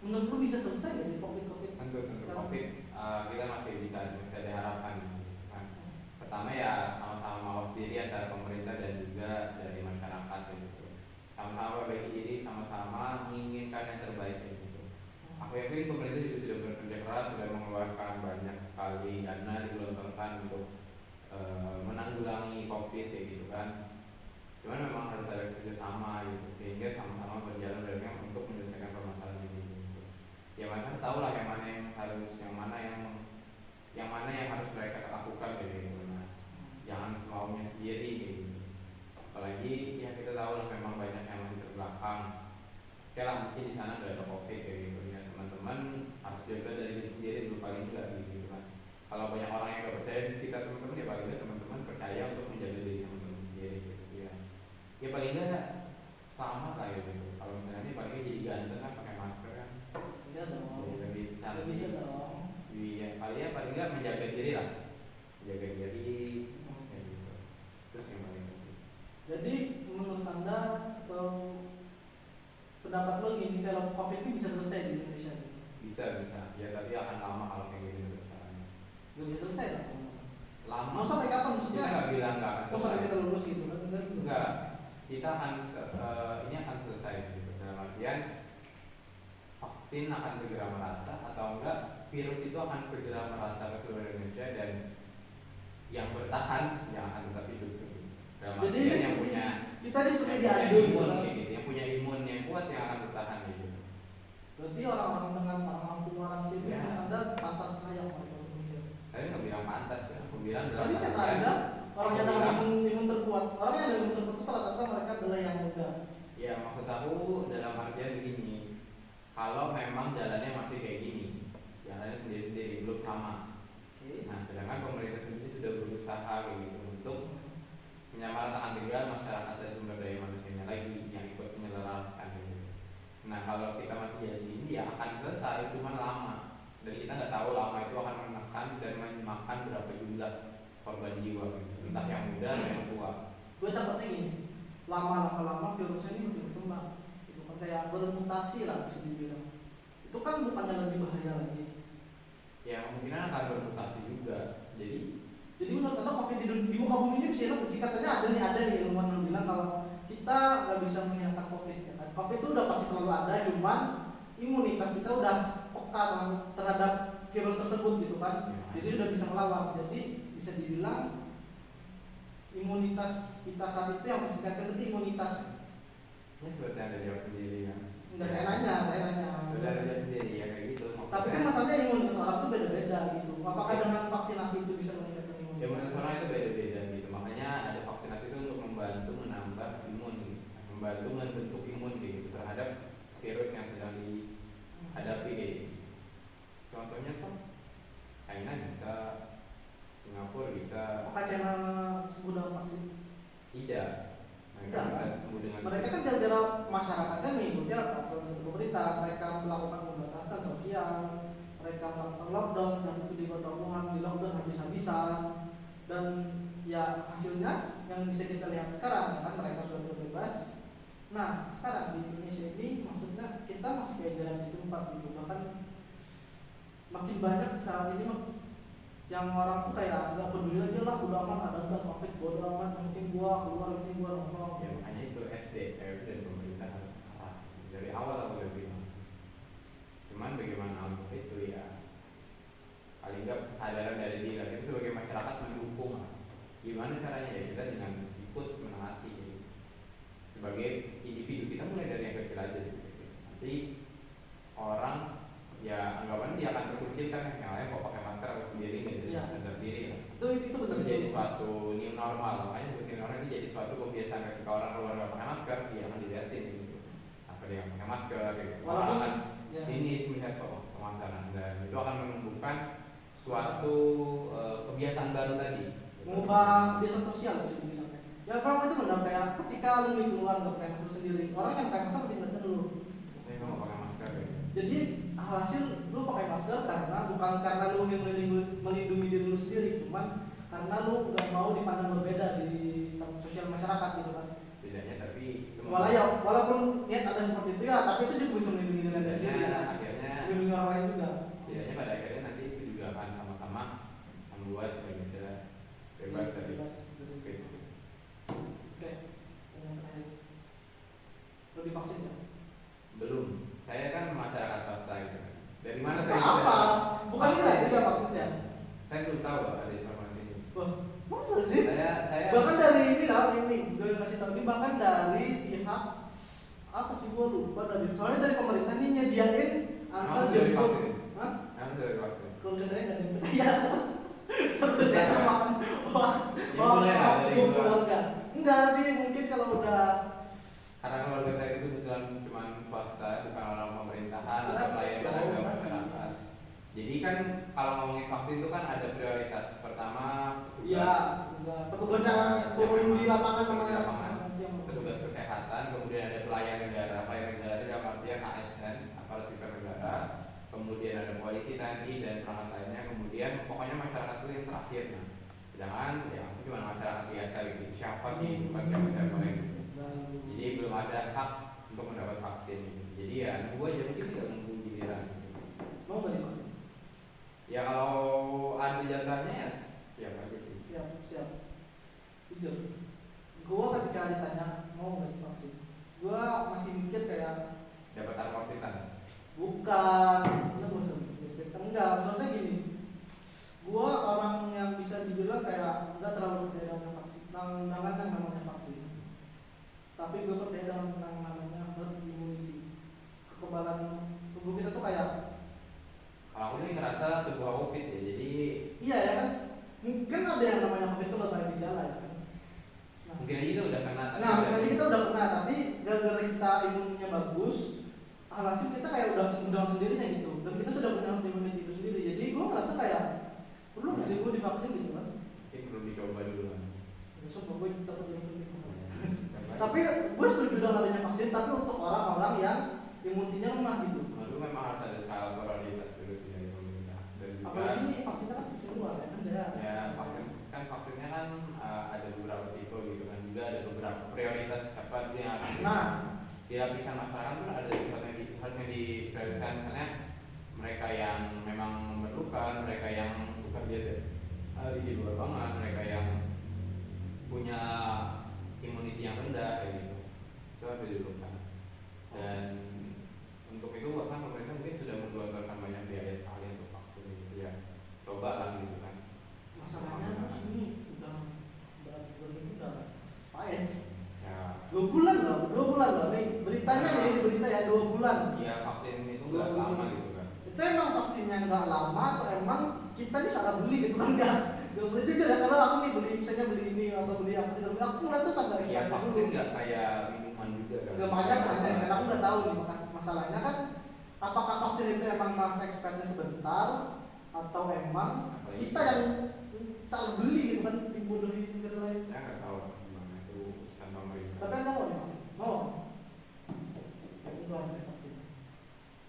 menurut lu bisa selesai nggak sih COVID? Tentu Sekarang? COVID kita masih bisa diharapkan. Nah, pertama ya sama-sama mawas diri antara pemerintah dan juga dari masyarakat gitu. Sama-sama perbaiki diri, sama-sama menginginkan yang terbaik gitu. Aku yakin pemerintah juga sudah bekerja keras, sudah mengeluarkan banyak sekali dana digelontorkan untuk menanggulangi COVID ya gitu kan. Cuman memang harus ada kerjasama gitu sehingga sama-sama berjalan bareng untuk menyelesaikan permasalahan ini gitu. Ya mereka tahu lah yang mana yang harus mereka lakukan gitu. Nah, jangan semaunya sendiri gitu. Apalagi ya kita tahu lah memang banyak yang masih terbelakang. Oke lah mungkin di sana nggak ada COVID kayak gitu ya teman-teman harus jaga dari diri sendiri dulu paling enggak gitu kan. Kalau banyak orang yang nggak percaya di sekitar teman-teman ya paling nggak teman-teman percaya untuk menjaga diri teman-teman sendiri gitu ya. Ya paling nggak selamat lah gitu. Kalau misalnya ini paling nggak jadi ganteng kan pakai masker kan. Iya dong. Jadi lebih Nggak cantik. bisa dong. Ya paling nggak menjaga diri lah. Menjaga diri kayak gitu. Terus yang paling penting. Jadi menurut anda atau pendapat lo gini kalau COVID ini bisa selesai di Indonesia? Bisa ya tapi akan lama kalau kayak gitu terus caranya. Gak bisa selesai lah. Lama. Mau sampai kapan Kita maksudnya? nggak bilang nggak akan Mau sampai kita lulus gitu kan? Enggak, kita akan ini akan selesai gitu. Dalam artian vaksin akan segera merata atau enggak virus itu akan segera merata ke seluruh Indonesia dan yang bertahan yang akan tetap hidup gitu. Dalam Jadi artian yang punya kita di seperti punya diadu imun kan? kayak gitu, yang punya imun yang kuat yang akan bertahan gitu. Berarti orang-orang dengan mampu orang sini Ya. anda pantas layak mereka kemudian. Tapi nggak bilang pantas ya, aku bilang dalam Tapi kata artian anda orang yang aku dengan bilang- imun terkuat, orang yang dengan imun terkuat itu rata-rata mereka adalah yang muda. selesai, cuman lama. Dan kita nggak tahu lama itu akan menekan dan memakan berapa jumlah korban jiwa, gitu. Entah yang muda atau yang tua. Gue takutnya gini, lama-lama virusnya ini makin berkembang, itu kan kayak bermutasi lah bisa dibilang. Itu kan bukannya lebih bahaya lagi. Ya kemungkinan akan bermutasi juga. Jadi menurut kata COVID di muka bumi ini bisa hilang sih, katanya ada nih ilmuwan yang bilang kalau kita nggak bisa menghilangkan COVID ya kan. COVID itu udah pasti selalu ada, cuman imunitas kita udah peka terhadap virus tersebut gitu kan. Jadi udah bisa melawan. Jadi bisa dibilang imunitas kita saat itu yang harus ditingkatkan itu imunitas. Ya seperti Anda jawab sendiri kan. Enggak, saya nanya. Sudah ada jawab sendiri ya kayak gitu. Tapi kan masalahnya imunitas orang itu beda-beda gitu. Apakah dengan vaksinasi itu bisa meningkatkan imunitas? Ya imunitas orang itu beda-beda gitu. Makanya ada vaksinasi itu untuk membantu menambah imun, membantu membentuk imun gitu terhadap virus yang sedang dihadapi gitu. Contohnya tuh China bisa, Singapura bisa. Apakah China sebut dengan vaksin? Tidak. Enggak kan? Dengan Mereka kan gara-gara masyarakatnya mengikuti aturan dari pemerintah. Mereka melakukan pembatasan sosial, mereka melakukan lockdown, saat itu di kota Wuhan di lockdown habis-habisan, dan ya hasilnya yang bisa kita lihat sekarang ya kan, mereka sudah terbebas. Nah sekarang di Indonesia ini maksudnya kita masih kayak jalan di tempat gitu, bahkan makin banyak saat ini yang orang tuh kayak nggak peduli aja lah, udah aman ada nggak COVID, bodo amat, yang penting gua keluar, yang penting gua nongkrong. Ya makanya itu SDM dan pemerintah harus arah dari awal aku udah bilang. Cuman bagaimana alur itu ya paling nggak kesadaran dari diri kita sebagai masyarakat mendukung. Gimana caranya ya kita dengan ikut menaati gitu. Sebagai individu kita mulai dari yang kecil aja gitu. Nanti orang ya anggapan dia akan terkucilkan, yang lain kok pakai masker aku sendiri nggak jadi sadar diri lah. Itu benar. Jadi suatu new normal, makanya new normal ini jadi suatu kebiasaan ketika orang keluar nggak pakai masker, dia akan dilihatin gitu. Apa dia nggak pakai masker gitu. Orang akan sinis melihat kok kemasaran, dan itu akan menumbuhkan suatu kebiasaan baru tadi. Mengubah kebiasaan sosial bisa dibilang. Ya kalau itu benar, kayak ketika lu keluar nggak pakai masker sendiri, orang yang pakai masker masih ngeliatin lu. Saya nggak pakai masker gitu. Jadi hasil lu pakai masker karena bukan karena lu ingin melindungi diri lu sendiri, cuman karena lu nggak mau dipandang berbeda di sosial masyarakat gitu kan. Setidaknya tapi walaupun niat ada seperti itu ya, tapi itu juga bisa melindungi diri anda sendiri kan. Akhirnya melindungi orang lain juga. Setidaknya pada akhirnya nanti itu juga akan sama-sama membuat Indonesia bebas dari COVID. Oke, yang terakhir, lu divaksin ya? Belum. Saya kan masyarakat swasta gitu kan. Dari mana saya apa? Bukan ini lagi ya maksudnya? Saya belum tahu ada informasi ini. Wah, masa sih? Saya Bahkan dari ini lah, gue kasih tahu ini bahkan dari pihak apa sih, gue lupa, soalnya dari pemerintah ini nyediain antar dari jemput. vaksin. Hah? Dari vaksin. Keluarga saya nggak ada ya. Seperti saya makan hoax keluarga. Enggak, nanti mungkin kalau udah, karena keluarga saya itu kebetulan cuma swasta, bukan orang pemerintahan atau pelayanan agama masyarakat. Jadi kan kalau ngomongin vaksin itu kan ada prioritas. Pertama petugas yang turun di lapangan petugas kesehatan, kemudian ada pelayan negara. Pelayan negara itu dalam artian ASN, aparat sipil negara. Kemudian ada polisi, TNI dan perangkat lainnya. Kemudian pokoknya masyarakat itu yang terakhir. Nah, sedangkan ya aku cuma masyarakat biasa gitu. Siapa sih, bukan siapa gitu. Jadi belum ada hak untuk mendapat vaksin gitu. Jadi ya nunggu aja, mungkin tidak nunggu giliran gitu. Mau nggak divaksin? Ya kalau ada jatahnya ya siap aja sih. Siap. Jujur, gua ketika ditanya mau nggak divaksin, gua masih mikir kayak Dapat vaksin. bukan, enggak, maksudnya gini, gua orang yang bisa dibilang kayak enggak terlalu percaya dengan vaksin, undangan yang namanya vaksin, tapi gue percaya dengan yang namanya herd immunity, kekebalan tubuh kita tuh kayak, kalau aku sih ngerasa tubuh aku fit ya, jadi iya ya kan, mungkin ada yang namanya COVID itu nggak kayak gejala ya kan. mungkin aja kita udah kena. Mungkin aja kita udah kena, tapi gara-gara kita imunnya bagus, alhasil kita kayak udah sendirinya gitu, dan kita sudah punya herd immunity itu sendiri. Jadi gue ngerasa kayak perlu nggak sih gue divaksin gitu kan? Mungkin perlu dicoba dulu kan. Besok gue takut yang penting. Tapi gue setuju dengan adanya vaksin, tapi untuk orang-orang yang imunitinya lemah gitu. Lalu memang harus ada skala di luar banget, mereka yang punya immunity yang rendah kayak gitu, itu harus didulukan. Dan untuk itu bahkan pemerintah mungkin sudah menggelontorkan banyak biaya sekali untuk vaksin gitu ya, coba lah gitu kan. Masalahnya sini udah bulan ini udah payah. Ya 2 bulan loh nih beritanya nih, ini berita ya 2 bulan. ya vaksin itu nggak lama gitu kan. Itu emang vaksinnya nggak lama atau emang kita ini salah beli gitu kan? Nggak boleh juga ya kalau aku nih beli misalnya beli ini atau beli apa sih, aku ngeliat tuh tanggal Ya vaksin nggak kayak minuman juga kan. nggak banyak dan aku nggak tahu nih masalahnya kan apakah vaksin itu emang masa expirednya sebentar atau emang kita yang salah beli gitu kan, dibodohi negara lain. Ya nggak tahu gimana, itu urusan pemerintah. Tapi anda mau divaksin? Mau? Saya juga mau divaksin.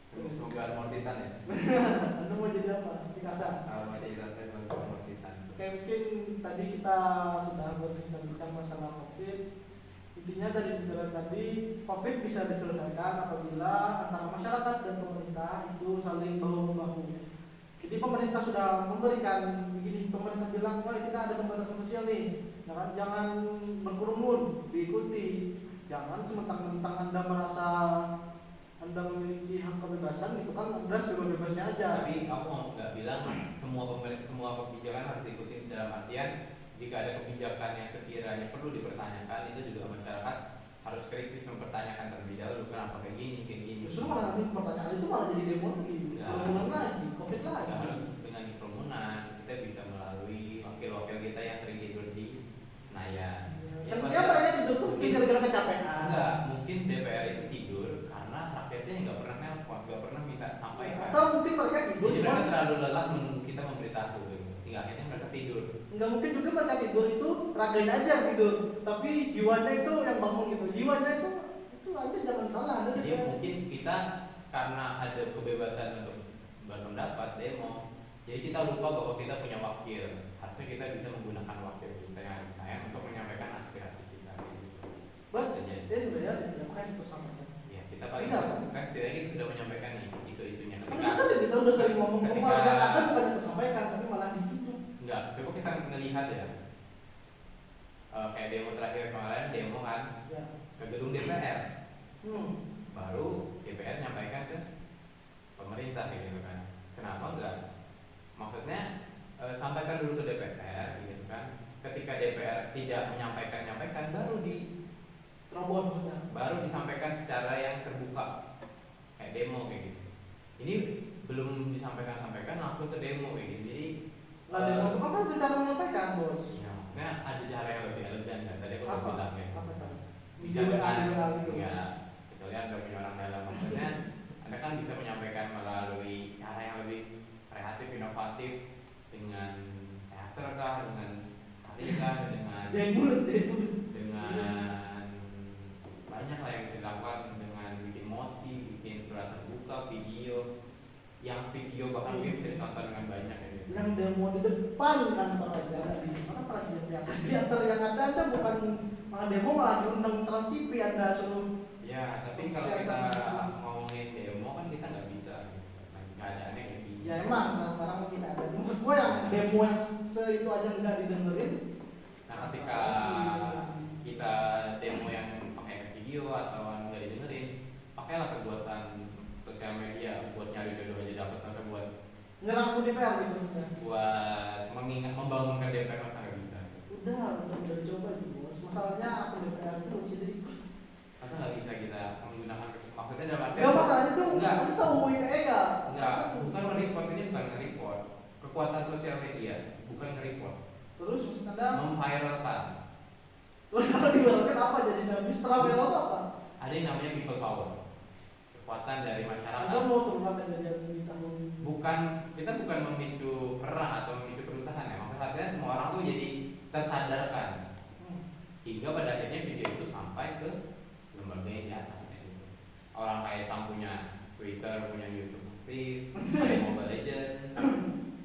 Semoga Armortitan ya. Anda mau jadi apa? Dikasar. Armortitan saya bantu Armortitan. Oke, mungkin tadi kita sudah berbincang-bincang masalah COVID. Intinya dari pembicaraan tadi, COVID bisa diselesaikan apabila antara masyarakat dan pemerintah itu saling bahu-membahu. Jadi pemerintah sudah memberikan begini, pemerintah bilang, oh kita ada pembatasan sosial nih, jangan berkerumun, diikuti. Jangan sementang-mentang Anda merasa Anda memiliki hak kebebasan, itu kan Anda sebebas-bebasnya aja. Tapi aku mau nggak bilang semua kebijakan harus diikuti, dalam artian jika ada kebijakan yang sekiranya perlu dipertanyakan, itu juga masyarakat harus kritis mempertanyakan terlebih dahulu kenapa kayak gini. Justru malah nanti pertanyaan itu malah jadi demo lagi, kerumunan lagi, COVID lagi. Nggak harus dengan kerumunan, kita bisa melalui wakil-wakil kita yang sering tidur di Senayan. Kan dia banyak tidur tuh gara-gara kecapean. Enggak, mungkin DPR itu tidur karena rakyatnya nggak pernah nelpon, nggak pernah minta sampaikan. Atau mungkin mereka tidur. Jadi mereka terlalu lelah menunggu kita memberitahu, gitu. Hingga akhirnya mereka tidur. Enggak mungkin juga mereka tidur itu raganya aja yang tidur, tapi jiwanya itu yang bangun gitu. Jiwanya itu aja jangan salah. Jadi mungkin kita karena ada kebebasan untuk berpendapat, demo, jadi kita lupa bahwa kita punya wakil. Harusnya kita bisa menggunakan wakil kita yang ada di saya untuk menyampaikan aspirasi kita. Betul ya, makanya itu sama. Ya kita paling kan setidaknya kita sudah menyampaikan nih isu-isunya. Kita udah sering ngomong yang ada bukan tersampaikan, tapi malah diciduk. Enggak, coba kita melihat ya. Kayak demo terakhir kemarin, demo kan ya. Ke gedung DPR. Baru DPR nyampaikan ke pemerintah kayak gitu kan. Kenapa enggak? Maksudnya sampaikan dulu ke DPR gitu kan. Ketika DPR tidak menyampaikan Terobos maksudnya. baru disampaikan secara yang terbuka kayak demo kayak gitu. Ini belum disampaikan langsung ke demo kayak gitu. Jadi Lah demo itu kan satu cara menyampaikan, Bos. ya, makanya ada cara yang lebih elegan kan. Tadi aku udah Apa? bilang ya. Apa tadi? Bisa kan? Ya, kita lihat nggak punya orang dalam, maksudnya Anda kan bisa menyampaikan melalui cara yang lebih kreatif, inovatif, dengan teater kah, dengan tari kah, dengan banyak lah yang dilakukan, dengan bikin mosi, bikin surat terbuka, video, yang video bahkan mungkin bisa ditonton dengan banyak ya. Yang demo di depan kantor aja di mana apalagi yang teater yang ada bukan malah demo, malah diundang Trans TV, ada suruh. Ya, tapi kalau kita ngomongin demo kan kita nggak bisa, keadaannya kayak gini. Ya emang sekarang mungkin ada. Maksud gue yang demo yang itu aja nggak didengerin. Nah, ketika kita demo yang pakai video atau nggak didengerin, pakailah kekuatan sosial media buat nyari jodoh aja dapat, masa buat Nyerang DPR gitu maksudnya. Buat membangunkan DPR masa nggak bisa. Udah dicoba gitu, Bos. Masalahnya akun DPR itu jadi Masa nggak bisa kita menggunakan, maksudnya dalam artian enggak, masalahnya tuh enggak. kita tahu ITE Enggak, bukan nge-report, ini bukan nge-report. Kekuatan sosial media, bukan nge-report. Terus maksud Anda Memviralkan. terus kalau diviralkan apa jadinya? Setelah viral itu apa? Ada yang namanya people power. Kekuatan dari masyarakat. Anda mau terulang kejadian di tahun Kita bukan memicu perang atau memicu kerusakan ya. Maksudnya semua orang tuh jadi tersadarkan. Hingga pada akhirnya video itu sampai ke lembaga yang di atasnya gitu. Orang kayak Sam punya Twitter, punya YouTube, punya Mobile Legends,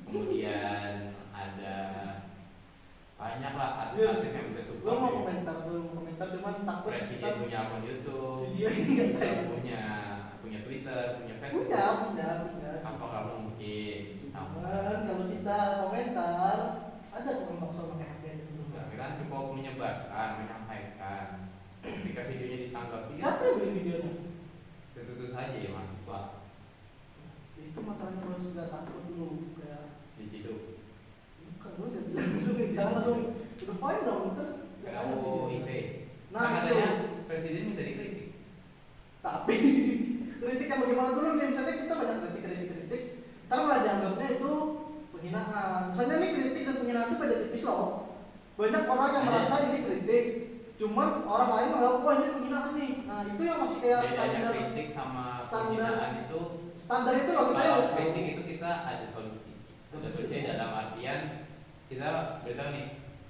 kemudian ada banyak lah artis yang bisa gue mau support. komentar cuman takut Presiden punya akun YouTube, video ini nggak tahu. punya Twitter, punya Facebook. Punya. Apa kamu mungkin? Cuman kalau kita komentar ada jangan langsung to the point dong, ntar Kamu IP. nah itu katanya presiden minta dikritik. tapi kritik yang bagaimana dulu nih, misalnya kita banyak kritik ntar malah dianggapnya itu penghinaan. Misalnya nih kritik dan penghinaan itu beda tipis loh. Banyak orang yang merasa ini kritik, cuman orang lain menganggap wah ini penghinaan nih. Nah itu yang masih kayak Bedanya kritik sama penghinaan itu, standar itu loh kita kalau ya. kritik itu kita ada solusi. Ada solusi dalam artian kita beritahu nih,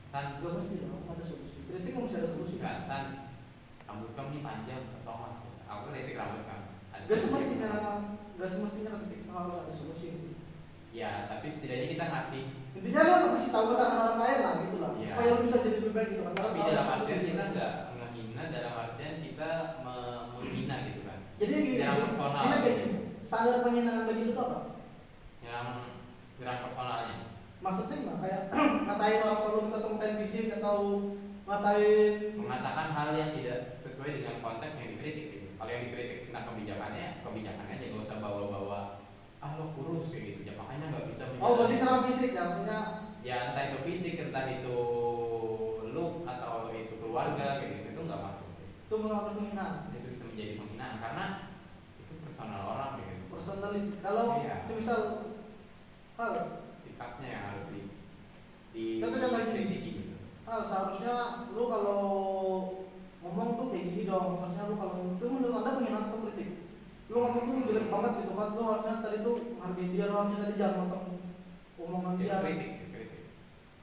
San, Gak mesti dong ada solusi. Kritik nggak bisa ada solusi. enggak, San, rambut kamu ini panjang, tolong. Aku kritik rambut kamu. Gak semestinya kritik itu harus ada solusi. Ya, tapi setidaknya kita ngasih. Intinya lo harus kasih tahu sama orang lain lah gitu lah, Ya. supaya lo bisa jadi lebih baik gitu kan. Tapi dalam artian kita nggak menghina, dalam artian kita menghina gitu kan. Jadi Yang personal. gini kayak gini. Standar penghinaan bagi itu apa? Yang gerak personalnya. Maksudnya nggak kayak ngatain orang kalau kita temukan fisik atau ngatain Mengatakan hal yang tidak sesuai dengan konteks yang dikritik gitu. Kalau yang dikritik tentang kebijakannya aja, nggak usah bawa-bawa lo kurus kayak gitu. Ya, makanya nggak bisa oh berarti terang fisik ya, maksudnya ya entah itu fisik, entah itu look atau itu keluarga kayak gitu, itu nggak masuk. itu mengalami penghinaan. Itu bisa menjadi penghinaan karena itu personal orang gitu. Personality. Kalau Iya. semisal hal Sikapnya yang harus di Contoh contoh gini. kritiki gitu. seharusnya lu kalau ngomong tuh kayak gini dong, maksudnya lu kalau itu menurut anda penghinaan atau kritik? Lu ngomong tuh jelek banget gitu kan, lu harusnya tadi tuh menghargai dia, lu harusnya tadi jangan motong omongan Itu dia. kritik sih, kritik.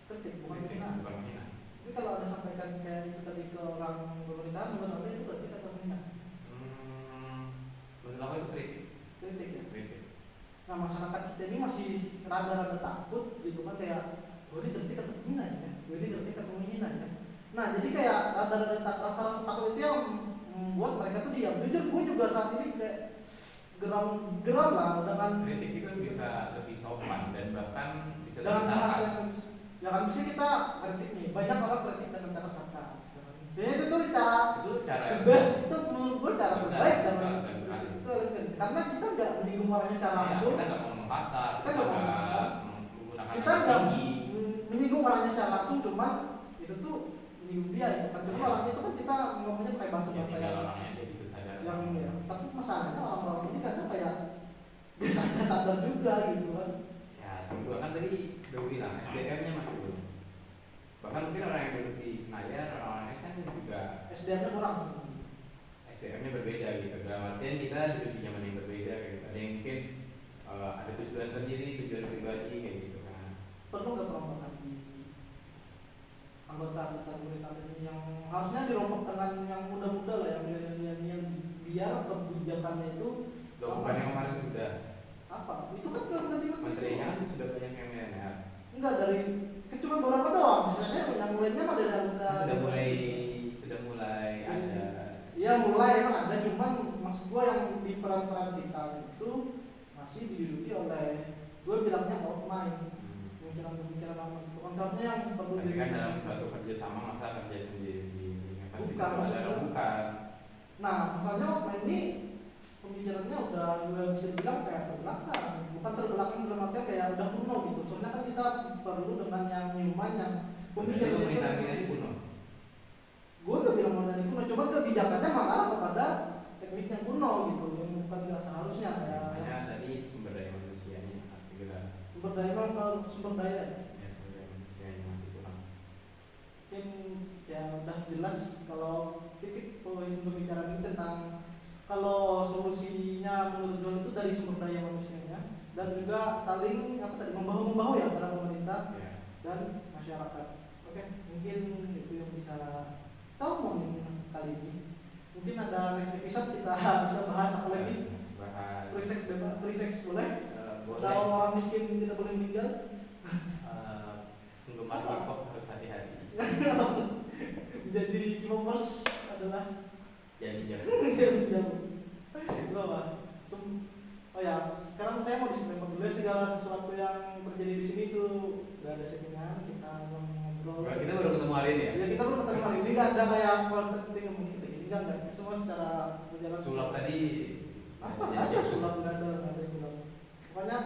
Kritik bukan Kritik, penghinaan. bukan penghinaan. Tapi kalau ada sampaikan kayak itu tadi ke orang pemerintahan, menurut anda itu berarti kata penghinaan. Menurut aku itu kritik. Kritik ya. Kritik. Nah masyarakat kita ini masih rada-rada takut gitu kan, kayak gue ini kritik atau penghinaan ya, gue ini kritik atau penghinaan ya. Nah jadi kayak rada-rada rasa takut itu yang membuat mereka tuh diam. Jujur gue juga saat ini kayak geram lah dengan Kritik itu bisa lebih sopan dan bahkan bisa dengan lebih bahasa sarkas. ya kan bisa kita kritik nih, banyak orang kritik dengan cara sarkas. Jadi itu tuh cara Itu cara the best, itu menurut gue cara Betul, terbaik betul, dalam betul sekali. itu karena kita nggak menyinggung orangnya secara Ya, langsung, kita nggak mau mengkasar, Kita nggak mau mengkasar. menggunakan kita nada nggak tinggi. menyinggung orangnya secara langsung, cuman itu tuh menyinggung dia itu kan. Cuma Ya. orangnya itu kan kita ngomongnya pakai bahasa Ya, bahasa tinggal orangnya aja gitu sadar. yang ya. Tapi masalahnya orang-orang ini kadang kayak bisa sadar juga gitu kan. Ya, juga kan tadi sudah bilang SDM-nya masih belum. Bahkan mungkin orang yang duduk di Senayan, orang-orang kan juga SDM-nya kurang. SDM-nya berbeda gitu. Dalam artian kita hidup di zaman yang berbeda gitu. Ada yang mungkin ada tujuan sendiri, tujuan pribadi kayak gitu kan. Perlu nggak perombakan di anggota pemerintah ini yang harusnya dirombak dengan yang muda-muda lah, yang milenial, biar kebijakannya itu Bukan yang kemarin sudah. apa? Itu kan belum ganti Menterinya kan sudah banyak yang milenial. enggak dari cuma beberapa doang, misalnya yang lainnya ada anggota Sudah mulai ada. ya mulai emang ada, cuman maksud gua yang di peran-peran vital itu masih diduduki oleh, gue bilangnya outline pemikiran lama itu konsepnya yang perlu Tapi kan dalam suatu kerjasama masa kerja sendiri pasti Bukan, itu ada maksudnya. bukan. nah misalnya outline ini pemikirannya udah bisa dibilang kayak terbelakang, bukan terbelakang dalam artian kayak udah kuno gitu. Soalnya kan kita perlu dengan yang newman yang pemikirannya Pemerintahan kita ini kuno. gue gak bilang mau dari kuno, cuma kebijakannya mengarah kepada teknik yang kuno gitu, yang bukan nggak seharusnya kayak Makanya tadi sumber daya manusianya harus segera. sumber daya sumber daya Ya, sumber daya manusianya masih kurang. mungkin ya udah jelas kalau titik poin pembicaraan ini tentang kalau solusinya menurut John itu dari sumber daya manusianya dan juga saling apa tadi membahu ya antara pemerintah Ya. dan masyarakat. Oke, mungkin itu yang bisa tahu ngomongin kali ini. Mungkin ada next episode kita bisa bahas apa lagi. Bahas Free sex boleh? boleh. Kalau orang miskin tidak boleh meninggal. Penggemar hip hop harus hati-hati. Jadi K-popers adalah Jadi jangan. jauh. Itu apa? Oh ya, sekarang saya mau disclaimer dulu ya, segala sesuatu yang terjadi di sini itu gak ada settingan, kita ngobrol. Kita baru ketemu hari ini ya. Ya kita baru ketemu hari ini, nggak ada kayak quality ngomong kita gini, nggak. Semua secara berjalan. Sulap tadi Apa? Nggak ada sulap, nggak ada sulap. Pokoknya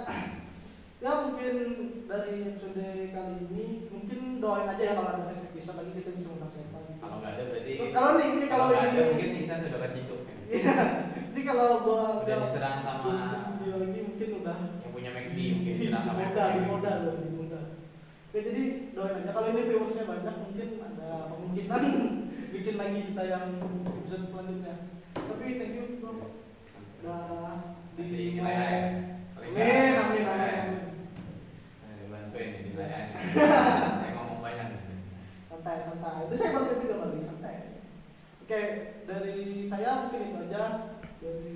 ya mungkin mungkin dari episode kali ini mungkin doain aja ya kalau ada next episode lagi kita bisa undang siapa gitu. Kalau nggak ada berarti So, kalau ini kalau nggak ada ini mungkin Ihsan udah keciduk kan. ini kalau gua Udah diserang sama video lagi mungkin udah yang punya McD mungkin diserang sama di moda. Oke, jadi doain aja kalau ini viewersnya banyak mungkin ada kemungkinan bikin lagi kita yang episode selanjutnya. Tapi thank you bro. Udah Masih kita ya. Amin. Bantuin di layar. Saya ngomong banyak. Santai. Itu saya bantu juga balik santai. Oke, dari saya mungkin itu aja. Dari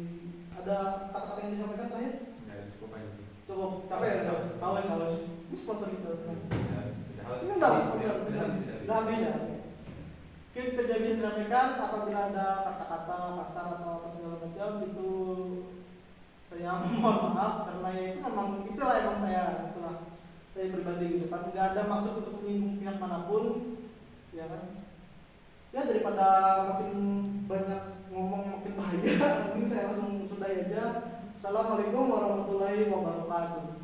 ada kata-kata yang disampaikan terakhir? Nggak cukup aja sih. Cukup. Capek ya? Haus. Ini sponsor kita. Ini udah habis ya. Oke, kita jadi sampaikan apabila ada kata-kata kasar atau apa segala macam itu saya mohon maaf karena ya itu memang itulah saya pribadi gitu kan, nggak ada maksud untuk menyinggung pihak manapun ya kan, ya daripada makin banyak ngomong makin bahaya mungkin saya langsung sudahi aja. Assalamualaikum warahmatullahi wabarakatuh.